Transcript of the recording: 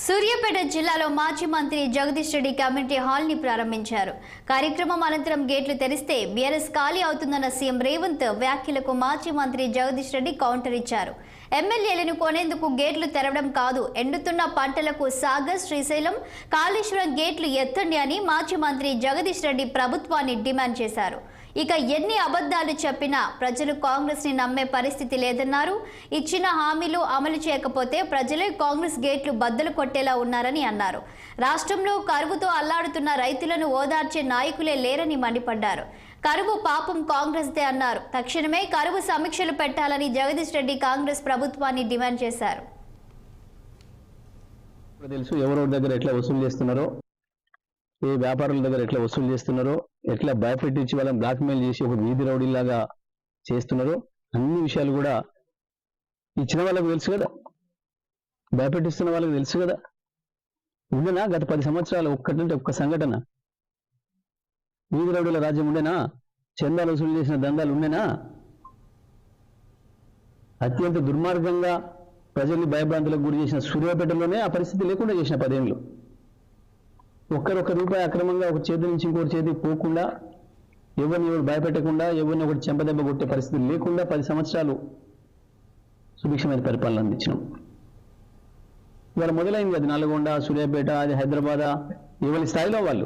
సూర్యాపేట జిల్లాలో మాజీ మంత్రి జగదీష్ రెడ్డి కమ్యూనిటీ హాల్ ని ప్రారంభించారు. కార్యక్రమం అనంతరం గేట్లు తెరిస్తే బీఆర్ఎస్ ఖాళీ అవుతుందన్న సీఎం రేవంత్ వ్యాఖ్యలకు మాజీ మంత్రి జగదీష్ రెడ్డి కౌంటర్ ఇచ్చారు. ఎమ్మెల్యేలను కొనేందుకు గేట్లు తెరవడం కాదు, ఎండుతున్న పంటలకు సాగర్, శ్రీశైలం, కాళేశ్వరం గేట్లు ఎత్తండి అని మాజీ మంత్రి జగదీష్ రెడ్డి ప్రభుత్వాన్ని డిమాండ్ చేశారు. ఇక ఎన్ని అబద్ధాలు చెప్పినా ప్రజలు కాంగ్రెస్ ని నమ్మే పరిస్థితి లేదన్నారు. ఇచ్చిన హామీలు అమలు చేయకపోతే ప్రజలే కాంగ్రెస్ గేట్లు బద్దలు కొట్టేలా ఉన్నారని అన్నారు. రాష్ట్రంలో కరువుతో అల్లాడుతున్న రైతులను ఓదార్చే నాయకులే లేరని మండిపడ్డారు. కరువు పాపం కాంగ్రెస్దే అన్నారు. తక్షణమే కరువు సమీక్షలు పెట్టాలని జగదీష్ రెడ్డి కాంగ్రెస్ ప్రభుత్వాన్ని డిమాండ్ చేశారు. తెలుసు ఎవరెవరి దగ్గర ఎట్లా వసూలు చేస్తున్నారో, ఏ వ్యాపారుల దగ్గర ఎట్లా వసూలు చేస్తున్నారో, ఎట్లా భయపెట్టించి వాళ్ళని బ్లాక్మెయిల్ చేసి ఒక వీధి రౌడీలాగా చేస్తున్నారో అన్ని విషయాలు కూడా ఇచ్చిన వాళ్ళకు తెలుసు కదా, భయపెట్టిస్తున్న వాళ్ళకి తెలుసు కదా. ఉండేనా గత 10 సంవత్సరాలు ఒక్కటంటే ఒక్క సంఘటన వీధి రౌడీల రాజ్యం ఉండేనా? చందాలు వసూలు చేసిన దందాలు ఉండేనా? అత్యంత దుర్మార్గంగా ప్రజల్ని భయభ్రాంతులకు గురి చేసిన సూర్యాపేటలోనే ఆ పరిస్థితి లేకుండా చేసిన 10 ఏళ్ళు. ఒక్క రూపాయి అక్రమంగా ఒక చేతి నుంచి ఇంకోటి చేతికి పోకుండా, ఎవరిని భయపెట్టకుండా, ఎవరిని ఒకటి చెంపదెబ్బ కొట్టే పరిస్థితి లేకుండా 10 సంవత్సరాలు సుభిక్షమైన పరిపాలన అందించినాం. ఇవాళ మొదలైంది అది నల్గొండ, సూర్యాపేట, అది హైదరాబాద్, ఎవరి స్థాయిలో వాళ్ళు